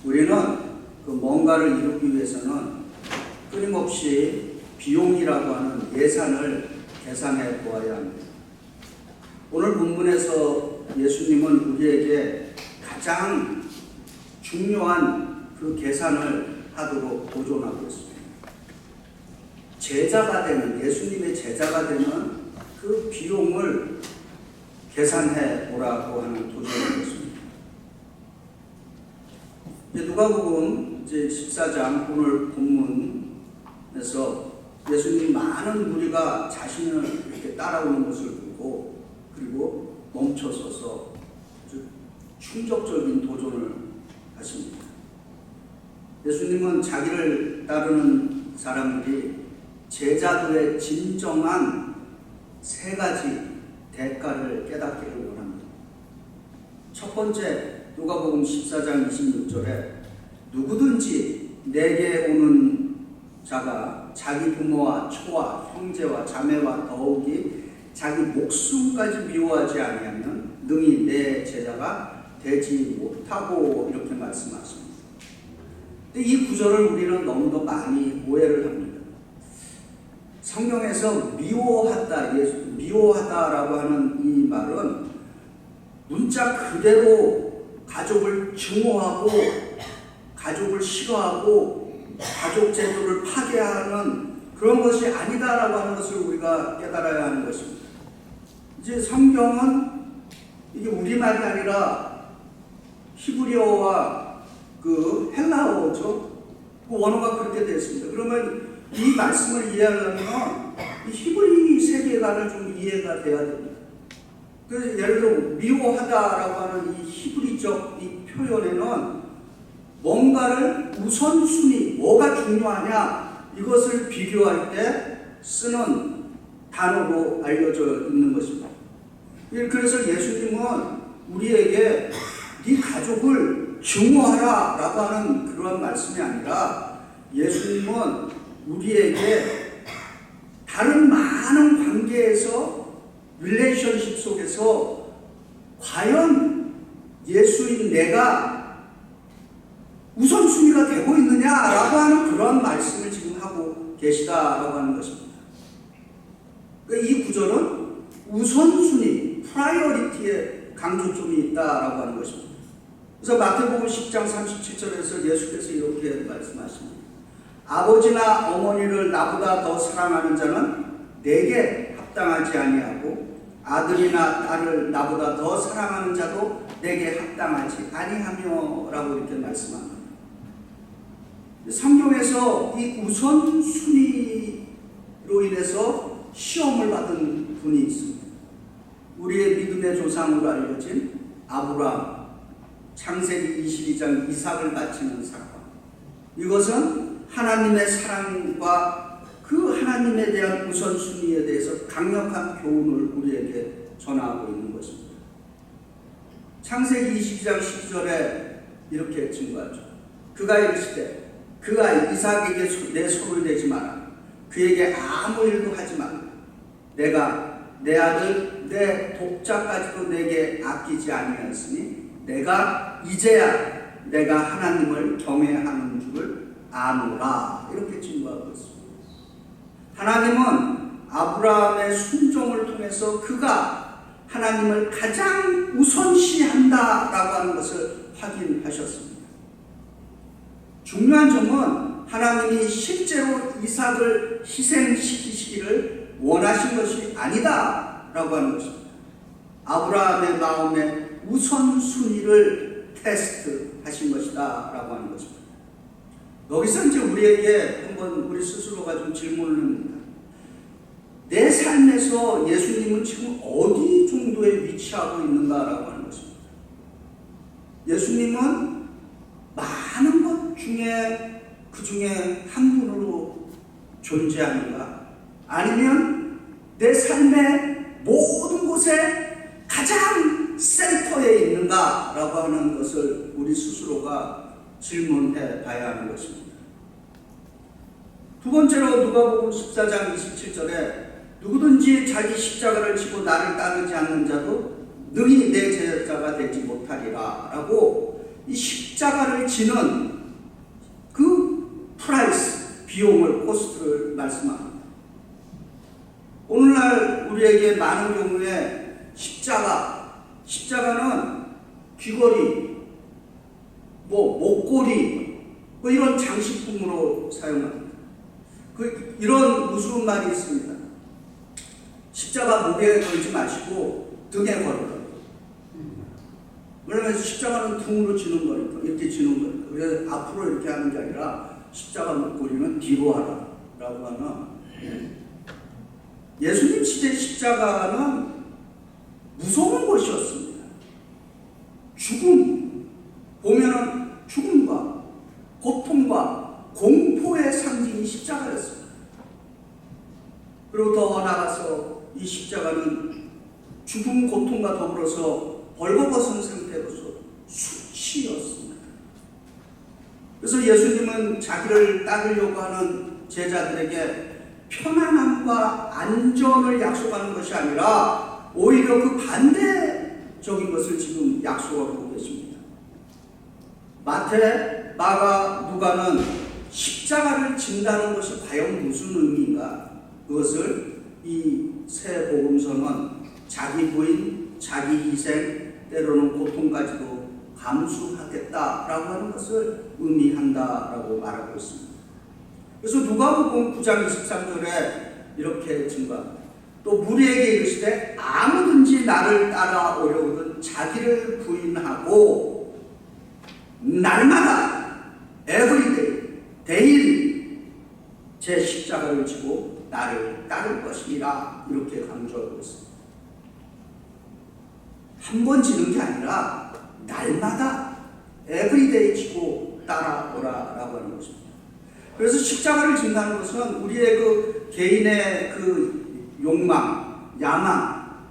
우리는 그 뭔가를 이루기 위해서는 끊임없이 비용이라고 하는 예산을 계산해 보아야 합니다. 오늘 본문에서 예수님은 우리에게 가장 중요한 그 계산을 하도록 도전하고 있습니다. 제자가 되는, 예수님의 제자가 되는 그 비용을 계산해 보라고 하는 도전이었습니다. 누가복음 이제 14장 오늘 본문에서 예수님 많은 무리가 자신을 이렇게 따라오는 것을 보고 그리고 멈춰서서 아주 충격적인 도전을 하십니다. 예수님은 자기를 따르는 사람들이 제자들의 진정한 세 가지 대가를 깨닫기를 원합니다. 첫 번째, 누가복음 14장 26절에 누구든지 내게 오는 자가 자기 부모와 처와 형제와 자매와 더욱이 자기 목숨까지 미워하지 아니하면 능히 내 제자가 되지 못하고 이렇게 말씀하십니다. 근데 이 구절을 우리는 너무도 많이 오해를 합니다. 성경에서 미워하다라고 하는 이 말은 문자 그대로 가족을 증오하고 가족을 싫어하고 가족 제도를 파괴하는 그런 것이 아니다라고 하는 것을 우리가 깨달아야 하는 것입니다. 이제 성경은 이게 우리말이 아니라 히브리어와 그 헬라어죠. 그 원어가 그렇게 되어 있습니다. 그러면 이 말씀을 이해하려면 이 히브리 세계관을 좀 이해가 돼야 됩니다. 그래서 예를 들어 미워하다라고 하는 이 히브리적 이 표현에는 뭔가를 우선순위, 뭐가 중요하냐 이것을 비교할 때 쓰는 단어로 알려져 있는 것입니다. 그래서 예수님은 우리에게 네 가족을 증오하라 라고 하는 그런 말씀이 아니라 예수님은 우리에게 다른 많은 관계에서 릴레이션십 속에서 과연 예수인 내가 우선순위가 되고 있느냐라고 하는 그런 말씀을 지금 하고 계시다라고 하는 것입니다. 그러니까 이 구절은 우선순위, 프라이어리티에 강조점이 있다라고 하는 것입니다. 그래서 마태복음 10장 37절에서 예수께서 이렇게 말씀하십니다. 아버지나 어머니를 나보다 더 사랑하는 자는 내게 합당하지 아니하고 아들이나 딸을 나보다 더 사랑하는 자도 내게 합당하지 아니하며 라고 이렇게 말씀합니다. 성경에서 이 우선순위로 인해서 시험을 받은 분이 있습니다. 우리의 믿음의 조상으로 알려진 아브라함, 창세기 22장 이삭을 바치는 사건. 이것은 하나님의 사랑과 그 하나님에 대한 우선순위에 대해서 강력한 교훈을 우리에게 전하고 있는 것입니다. 창세기 22장 12절에 이렇게 증거하죠. 그가 이르시되 그가 이삭에게 내 손을 대지 마라. 그에게 아무 일도 하지 마라. 내가 내 아들 내 독자까지도 내게 아끼지 아니하였으니 내가 이제야 내가 하나님을 경외하는 줄을 아노라. 이렇게 증거하고 있습니다. 하나님은 아브라함의 순종을 통해서 그가 하나님을 가장 우선시한다라고 하는 것을 확인하셨습니다. 중요한 점은 하나님이 실제로 이삭을 희생시키시기를 원하신 것이 아니다라고 하는 것입니다. 아브라함의 마음의 우선순위를 테스트하신 것이다라고 하는 것입니다. 여기서 이제 우리에게 한번 우리 스스로가 좀 질문을 합니다. 내 삶에서 예수님은 지금 어디 정도에 위치하고 있는가라고 하는 것입니다. 예수님은 많은 것 중에 그 중에 한 분으로 존재하는가? 아니면 내 삶의 모든 곳에 가장 센터에 있는가라고 하는 것을 우리 스스로가 질문해 봐야 하는 것입니다. 두 번째로 누가복음 14장 27절에 누구든지 자기 십자가를 지고 나를 따르지 않는 자도 능히 내 제자가 되지 못하리라 라고 이 십자가를 지는 그 프라이스, 비용을, 코스트를 말씀합니다. 오늘날 우리에게 많은 경우에 십자가는 귀걸이, 목걸이, 이런 장식품으로 사용합니다. 이런 무서운 말이 있습니다. 십자가 목에 걸지 마시고 등에 걸어라. 왜냐하면 십자가는 등으로 지는 거니까, 이렇게 지는 거니까. 그래서 앞으로 이렇게 하는 게 아니라 십자가 목걸이는 뒤로 하라 라고 하는, 예수님 시대 십자가는 무서운 것이었습니다. 죽음, 보면은 죽음과 고통과 공포의 상징이 십자가였습니다. 그리고 더 나아가서 이 십자가는 죽음, 고통과 더불어서 벌거벗은 상태로서 수치였습니다. 그래서 예수님은 자기를 따르려고 하는 제자들에게 편안함과 안전을 약속하는 것이 아니라 오히려 그 반대적인 것을 지금 약속하고 계십니다. 마태, 마가, 누가는 십자가를 진다는 것이 과연 무슨 의미인가? 그것을 이 새 복음서는 자기 부인, 자기 희생, 때로는 고통까지도 감수하겠다라고 하는 것을 의미한다라고 말하고 있습니다. 그래서 누가복음 9장 23절에 이렇게 증거합니다. 또 무리에게 이르시되 아무든지 나를 따라오려거든 자기를 부인하고 날마다 everyday, daily 제 십자가를 지고 나를 따를 것이라 이렇게 강조하고 있습니다. 한 번 지는 게 아니라 날마다 everyday 지고 따라오라 라고 하는 것입니다. 그래서 십자가를 진다는 것은 우리의 그 개인의 그 욕망, 야망,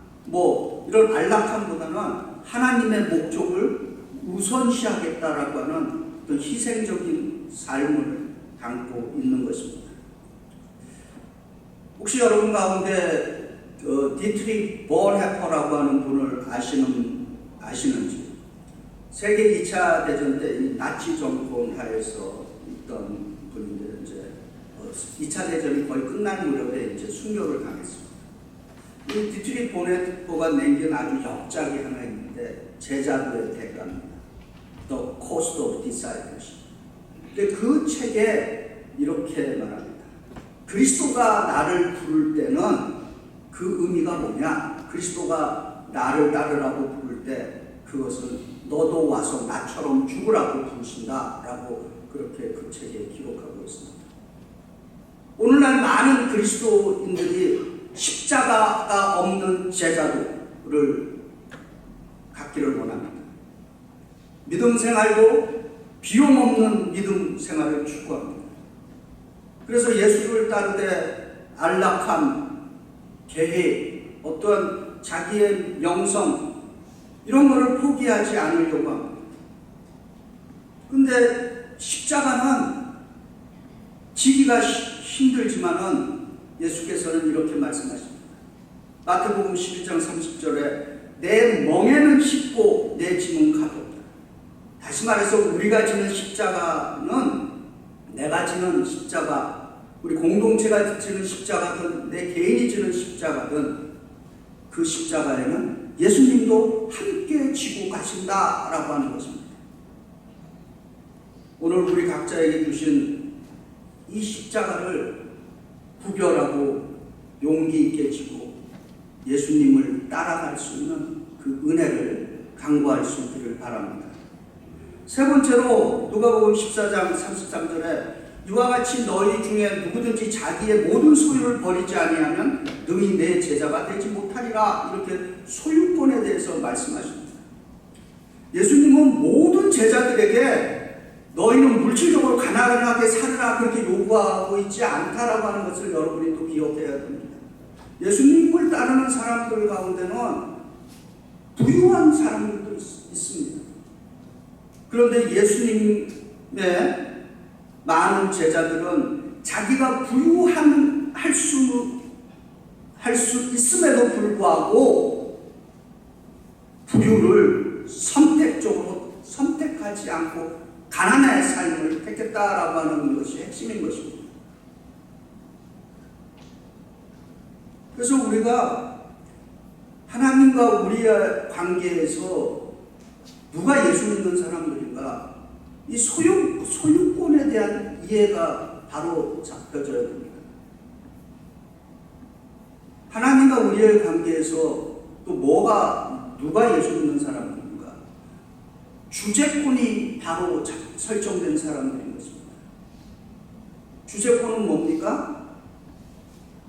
이런 안락함보다는 하나님의 목적을 우선시하겠다라고 하는 어떤 희생적인 삶을 담고 있는 것입니다. 혹시 여러분 가운데 디트리 본헤퍼라고 하는 분을 아시는지? 세계 2차 대전 때 이 나치 정권 하에서 있던 분인데 이제 2차 대전이 거의 끝난 무렵에 이제 순교를 당했습니다. 이 디트리 본헤퍼가 남긴 아주 역작이 하나 있는데 제자도의 대가입니다. The Cost of Discipleship. 근데 그 책에 이렇게 말합니다. 그리스도가 나를 부를 때는 그 의미가 뭐냐? 그리스도가 나를 따르라고 부를 때 그것은 너도 와서 나처럼 죽으라고 부르신다 라고 그렇게 그 책에 기록하고 있습니다. 오늘날 많은 그리스도인들이 십자가가 없는 제자도를 갖기를 원합니다. 믿음 생활도 비용 없는 믿음 생활을 추구합니다. 그래서 예수를 따르되 안락함, 계획, 어떤 자기의 명성 이런 것을 포기하지 않으려고 합니다. 근데 십자가는 지기가 힘들지만은 예수께서는 이렇게 말씀하십니다. 마태복음 11장 30절에 내 멍에는 쉽고 내 짐은 가볍다. 다시 말해서 우리가 지는 십자가는 내가 지는 십자가, 우리 공동체가 지는 십자가든 내 개인이 지는 십자가든 그 십자가에는 예수님도 함께 지고 가신다라고 하는 것입니다. 오늘 우리 각자에게 주신 이 십자가를 구별하고 용기 있게 지고 예수님을 따라갈 수 있는 그 은혜를 강구할 수 있기를 바랍니다. 세 번째로 누가복음 14장 33절에 이와 같이 너희 중에 누구든지 자기의 모든 소유를 버리지 아니하면 능히 내 제자가 되지 못하리라 이렇게 소유권에 대해서 말씀하십니다. 예수님은 모든 제자들에게 너희는 물질적으로 가난하게 살으라 그렇게 요구하고 있지 않다라고 하는 것을 여러분이 또 기억해야 됩니다. 예수님을 따르는 사람들 가운데는 부유한 사람들도 있습니다. 그런데 예수님의 많은 제자들은 자기가 부유할 수 있음에도 불구하고 부유를 선택적으로 선택하는 하지 않고 가난의 삶을 택했다라고 하는 것이 핵심인 것입니다. 그래서 우리가 하나님과 우리의 관계에서 누가 예수 믿는 사람들인가, 이 소유권에 대한 이해가 바로 잡혀져야 됩니다. 하나님과 우리의 관계에서 또 누가 예수 믿는 사람들인가, 주제권이 바로 설정된 사람들인 것입니다. 주제권은 뭡니까?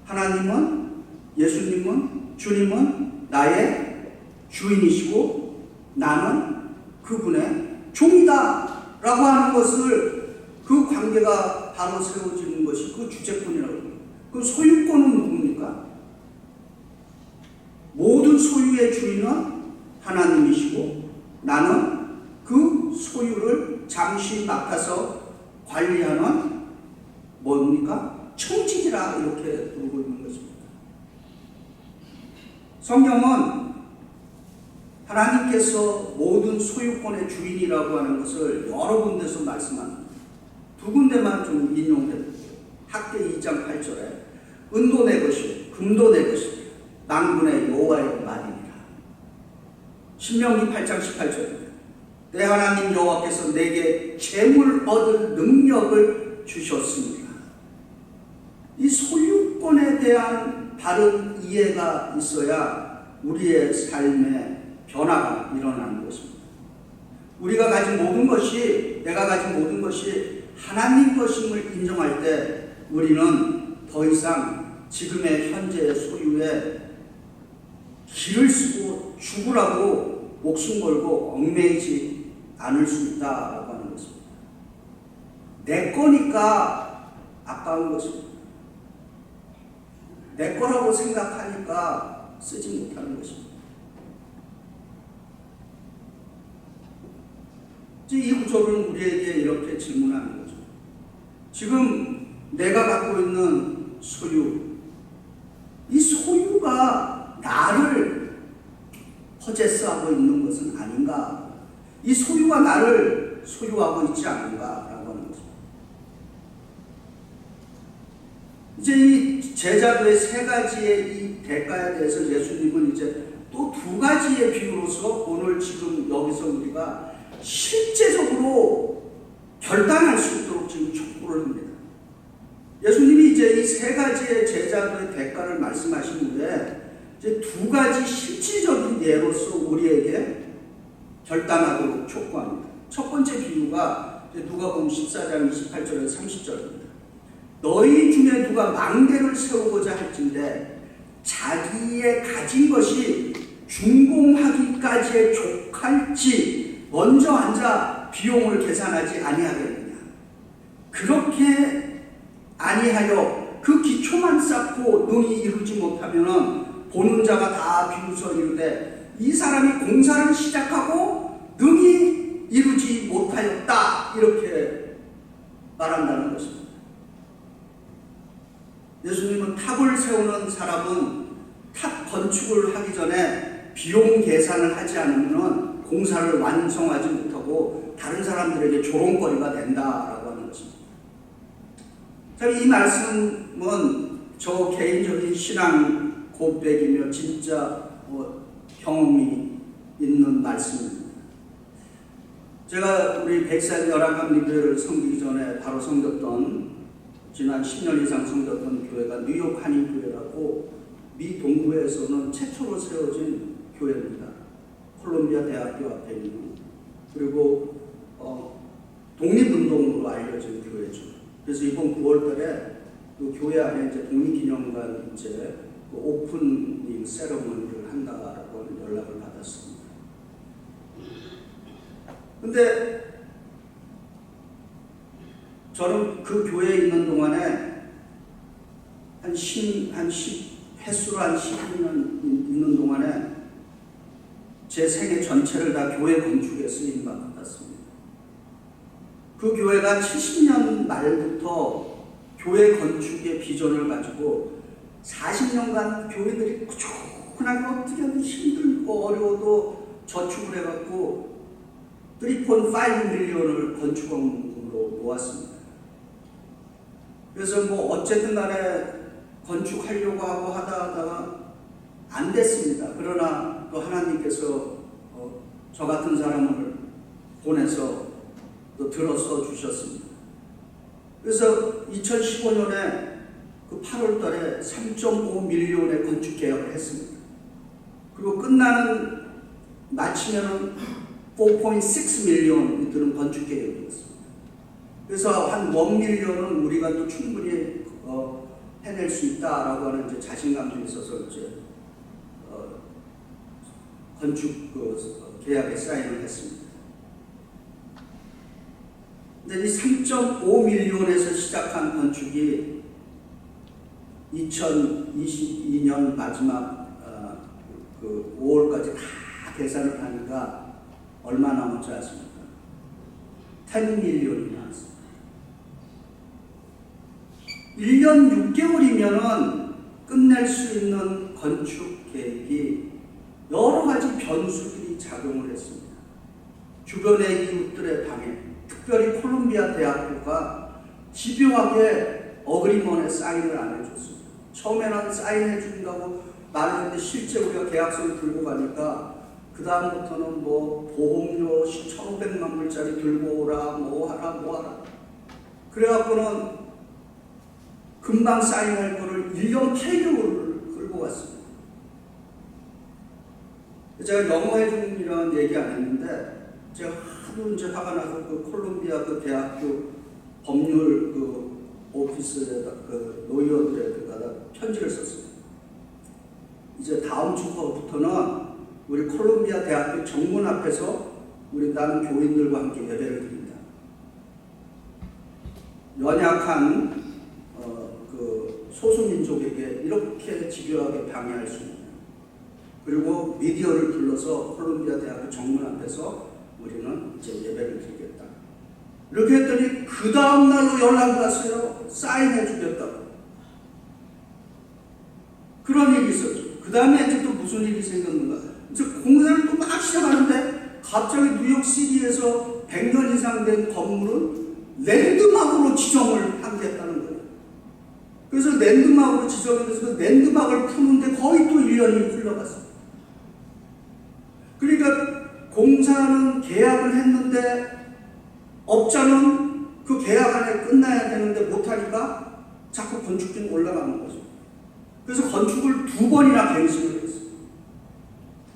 하나님은, 예수님은, 주님은 나의 주인이시고 나는 그분의 종이다 라고 하는 것을, 그 관계가 바로 세워지는 것이 그 주제권이라고 합니다. 그 소유권은 누굽니까? 모든 소유의 주인은 하나님이시고 나는 그 소유를 잠시 맡아서 관리하는 뭡니까? 청지기라 이렇게 부르고 있는 것입니다. 성경은 하나님께서 모든 소유권의 주인이라고 하는 것을 여러 군데서 말씀합니다. 두 군데만 좀 인용해볼게요. 학계 2장 8절에 은도 내 것이요 금도 내 것이요 만군의 여호와의 말이니라. 신명기 8장 18절입니다. 내 하나님 여호와께서 내게 재물 얻을 능력을 주셨습니다. 이 소유권에 대한 바른 이해가 있어야 우리의 삶에 변화가 일어나는 것입니다. 우리가 가진 모든 것이, 내가 가진 모든 것이 하나님 것임을 인정할 때 우리는 더 이상 지금의 현재의 소유에 길을 쓰고 죽으라고 목숨 걸고 얽매이지 않을 수 있다라고 하는 것입니다. 내 거니까 아까운 것입니다. 내 거라고 생각하니까 쓰지 못하는 것입니다. 이 구절은 우리에게 이렇게 질문하는 거죠. 지금 내가 갖고 있는 소유, 이 소유가 나를 허제스하고 있는 것은 아닌가? 이 소유가 나를 소유하고 있지 않은가라고 하는 거죠. 이제 이 제자도의 세 가지의 이 대가에 대해서 예수님은 이제 또 두 가지의 비유로서 오늘 지금 여기서 우리가 실제적으로 결단할 수 있도록 지금 촉구를 합니다. 예수님이 이제 이 세 가지의 제자도의 대가를 말씀하신 후에 이제 두 가지 실질적인 예로서 우리에게 결단하도록 촉구합니다. 첫 번째 비유가 누가복음 14장 28절에서 30절입니다. 너희 중에 누가 망대를 세우고자 할진대 자기의 가진 것이 준공하기까지의 족할지 먼저 앉아 비용을 계산하지 아니하겠느냐. 그렇게 아니하여 그 기초만 쌓고 능히 이루지 못하면 보는 자가 다 비웃어 이르되 이 사람이 공사를 시작하고 능히 이루지 못하였다 이렇게 말한다는 것입니다. 예수님은 탑을 세우는 사람은 탑 건축을 하기 전에 비용 계산을 하지 않으면 공사를 완성하지 못하고 다른 사람들에게 조롱거리가 된다라고 하는 것입니다. 이 말씀은 저 개인적인 신앙 고백이며 진짜 경험이 있는 말씀입니다. 제가 우리 백산 열왕감리교회를 섬기기 전에 바로 섬겼던, 지난 10년 이상 섬겼던 교회가 뉴욕 한인교회라고 미 동부에서는 최초로 세워진 교회입니다. 콜롬비아 대학교 앞에 있는, 그리고 독립운동으로 알려진 교회죠. 그래서 이번 9월달에 그 교회 안에 이제 독립기념관 이제 그 오프닝 세러머니를 한다라고 하는 연락을 받았습니다. 근데 저는 그 교회에 있는 동안에 횟수로 한 12년 있는 동안에 제 생애 전체를 다 교회 건축에 쓰임 받았습니다. 그 교회가 70년 말부터 교회 건축의 비전을 가지고 40년간 교회들이 꾸준하게 어떻게든 힘들고 어려워도 저축을 해갖고 3.5 밀리언을 건축원금으로 모았습니다. 그래서 뭐 어쨌든 간에 건축하려고 하고 하다가 안 됐습니다. 그러나 또 하나님께서 저 같은 사람을 보내서 또 들어서 주셨습니다. 그래서 2015년에 그 8월 달에 3.5 밀리언의 건축 계약을 했습니다. 그리고 마치면은 4.6 밀리언이 드는 건축 계획이었습니다. 그래서 한 1 밀리언은 우리가 또 충분히 해낼 수 있다라고 하는 이제 자신감이 있어서 이제 건축 계약에 사인을 했습니다. 근데 이 3.5 밀리언에서 시작한 건축이 2022년 마지막 5월까지 다 계산을 하니까 얼마 남았지 아십니까? 10 밀리언이 나왔습니다. 1년 6개월이면은 끝낼 수 있는 건축 계획이 여러 가지 변수들이 작용을 했습니다. 주변의 이웃들의 방해, 특별히 콜롬비아 대학교가 집요하게 어그리먼에 사인을 안 해줬습니다. 처음에는 사인해 준다고 말했는데 실제 우리가 계약서를 들고 가니까 그 다음부터는 뭐 보험료 1,500만 불짜리 들고 오라 뭐 하라 그래갖고는 금방 사인할 거를 1년 8개월을 끌고 갔습니다. 제가 영어 해준이라는 얘기 안 했는데 제가 하도 이제 화가 나서 그 콜롬비아 그 대학교 법률 그 오피스에다 그 노이어들에다가 편지를 썼습니다. 이제 다음 주부터는 우리 콜롬비아 대학교 정문 앞에서 우리 나는 교인들과 함께 예배를 드립니다. 연약한 그 소수민족에게 이렇게 집요하게 방해할 수 있는, 그리고 미디어를 불러서 콜롬비아 대학교 정문 앞에서 우리는 이제 예배를 드리겠다. 이렇게 했더니 그 다음 날로 연락이 왔어요. 사인해 주겠다고. 그런 일이 있었죠. 그 다음에 이제 또 무슨 일이 생겼는가. 이제 공사를 또 막 시작하는데 갑자기 뉴욕시티에서 100년 이상 된 건물은 랜드마크로 지정을 하겠다는 거예요. 그래서 랜드마크로 지정을 해서 랜드마크를 푸는데 거의 또 1년이 흘러갔어요. 그러니까 공사는 계약을 했는데 업자는 그 계약 안에 끝나야 되는데 못하니까 자꾸 건축비는 올라가는 거죠. 그래서 건축을 2번이나 갱신을 했어요.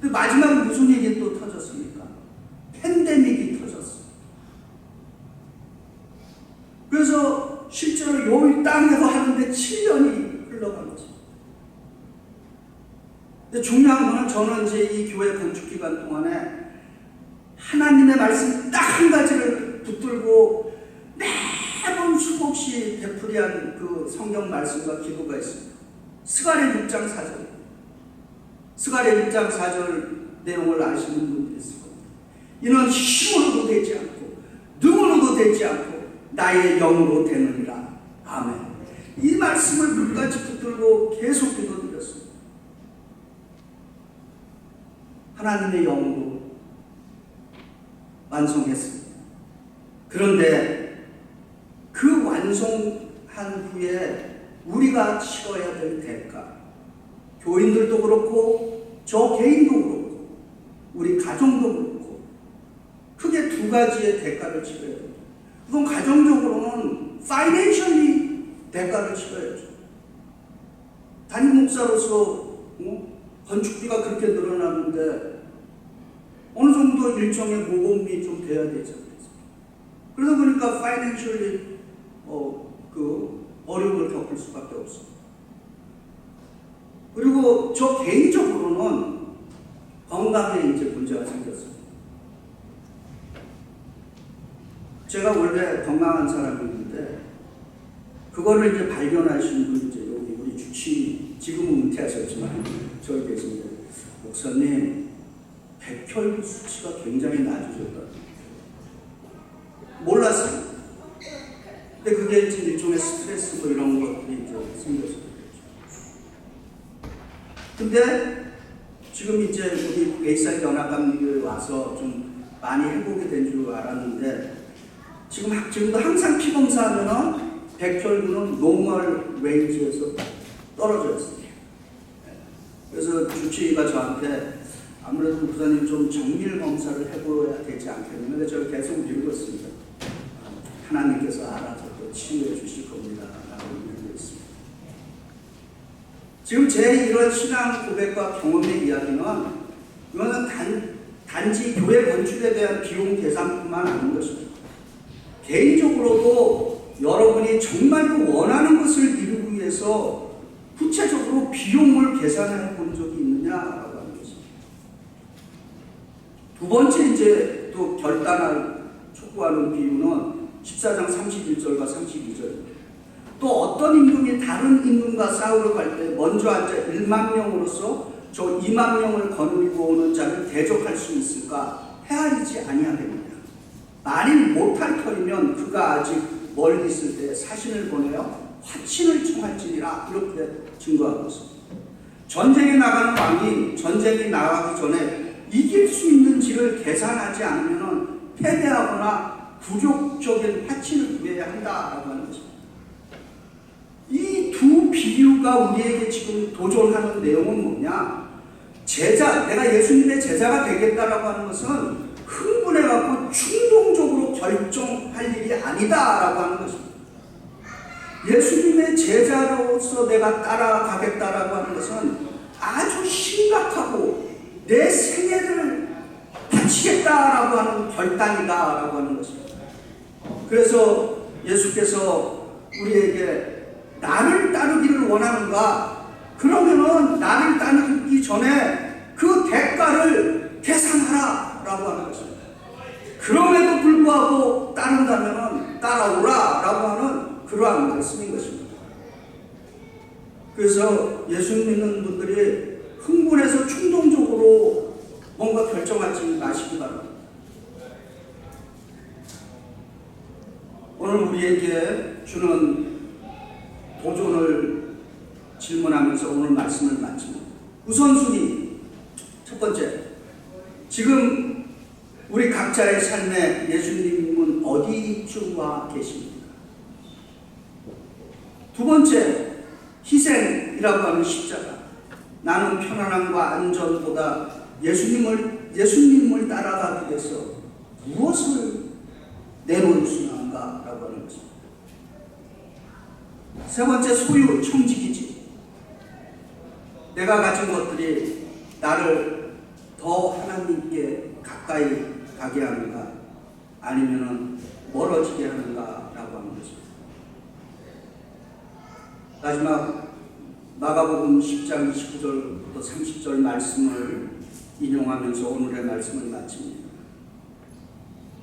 근데 마지막에 무슨 일이 또 터졌습니까? 팬데믹이 터졌어요. 그래서 실제로 요 땅에서 하는데 7년이 흘러간 거죠. 근데 중요한 거는 저는 이제 이 교회 건축 기간 동안에 하나님의 말씀 딱 한 가지를 붙들고 매번 수없이 되풀이한 그 성경 말씀과 기도가 있습니다. 스가랴 6장 4절. 스가랴 6장 4절 내용을 아시는 분들이 있을 겁니다. 이는 힘으로도 되지 않고 능으로도 되지 않고 나의 영으로 되느니라. 아멘. 이 말씀을 끝까지 붙들고 계속 기도드렸습니다. 하나님의 영으로 완성했습니다. 그런데 그 완성한 후에 우리가 치러야 될 대가, 교인들도 그렇고 저 개인도 그렇고 우리 가정도 그렇고 크게 2가지의 대가를 치러야 됩니다. 우선 가정적으로는 파이낸셜리 대가를 치러야죠. 담임 목사로서 건축비가 그렇게 늘어나는데 어느 정도 일정의 모금이 좀 돼야 되지 않겠습니까? 그러다 보니까 파이낸셜리 그 어려움을 겪을 수밖에 없습니다. 그리고 저 개인적으로는 건강에 이제 문제가 생겼습니다. 제가 원래 건강한 사람이었는데 그거를 이제 발견하신 분이 이제 여기 우리 주치, 지금은 은퇴하셨지만 저기 계신데, 목사님 백혈구 수치가 굉장히 낮으셨다. 몰랐어요. 근데 그게 이제 일종의 스트레스 뭐 이런 것들이 이제 생겨서 그랬죠. 근데 지금 이제 우리 베이사이드 연합감리교에 와서 좀 많이 회복이 된 줄 알았는데 지금도 항상 피 검사하면은 백혈구는 노멀 레인지에서 떨어져 있습니다. 그래서 주치의가 저한테 아무래도 부사님 좀 정밀 검사를 해보아야 되지 않겠는데 저를 계속 밀었습니다. 하나님께서 알아서 또 치유해 주실 겁니다. 라고 밀고 있습니다. 지금 제 이런 신앙 고백과 경험의 이야기는 이거는 단지 교회 건축에 대한 비용 계산뿐만 아닌 것입니다. 개인적으로도 여러분이 정말로 원하는 것을 이루기 위해서 구체적으로 비용을 계산해 본 적이 있느냐라고 하는 것입니다. 두 번째 이제 또 결단을 촉구하는 비유는 14장 31절과 32절입니다. 또 어떤 임금이 다른 임금과 싸우러 갈 때 먼저 앉아 1만 명으로서 저 2만 명을 거느리고 오는 자를 대적할 수 있을까? 헤아리지 아니하겠느냐. 만일 못할 터이면 그가 아직 멀리 있을 때 사신을 보내어 화친을 청할지니라 이렇게 증거하고 있습니다. 전쟁에 나가는 왕이 전쟁이 나가기 전에 이길 수 있는지를 계산하지 않으면 패배하거나 굴욕적인 화친을 구해야 한다라고 하는 것입니다. 이 두 비유가 우리에게 지금 도전하는 내용은 뭐냐? 내가 예수님의 제자가 되겠다라고 하는 것은 흥분해갖고 충동적으로 결정할 일이 아니다라고 하는 것입니다. 예수님의 제자로서 내가 따라가겠다라고 하는 것은 아주 심각하고 내 생애를 바치겠다라고 하는 결단이다라고 하는 것입니다. 그래서 예수께서 우리에게 나를 따르기를 원하는가? 그러면은 나를 따르기 전에 그 대가를 계산하라 라고 하는 것입니다. 그럼에도 불구하고 따른다면은 따라오라 라고 하는 그러한 말씀인 것입니다. 그래서 예수 믿는 분들이 흥분해서 충동적으로 뭔가 결정하지 마시기 바랍니다. 오늘 우리에게 주는 도전을 질문하면서 오늘 말씀을 마칩니다. 우선순위 첫 번째, 지금 우리 각자의 삶에 예수님은 어디쯤 와 계십니까? 두 번째, 희생이라고 하는 십자가. 나는 편안함과 안전보다 예수님을 따라가기 위해서 무엇을 내놓을 수 있는가라고 하는 것입니다. 세 번째, 소유, 청지기지. 내가 가진 것들이 나를 더 하나님께 가까이 가게 하는가 아니면 멀어지게 하는가라고 하는 것입니다. 마지막 마가복음 10장 29절부터 30절 말씀을 인용하면서 오늘의 말씀을 마칩니다.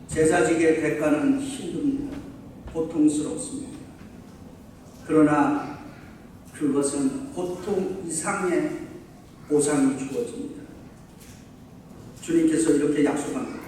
제자직의 대가는 힘듭니다. 고통스럽습니다. 그러나 그것은 고통 이상의 보상이 주어집니다. 주님께서 이렇게 약속합니다.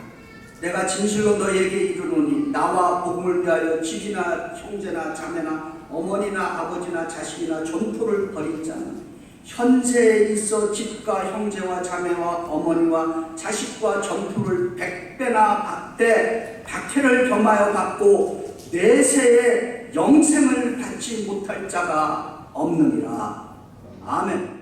내가 진실로 너희에게 이르노니 나와 복음을 위하여 집이나 형제나 자매나 어머니나 아버지나 자식이나 전토를 벌인 자는 현세에 있어 집과 형제와 자매와 어머니와 자식과 전토를 100배나 받되 박해를 겸하여 받고 내세에 영생을 받지 못할 자가 없느니라. 아멘.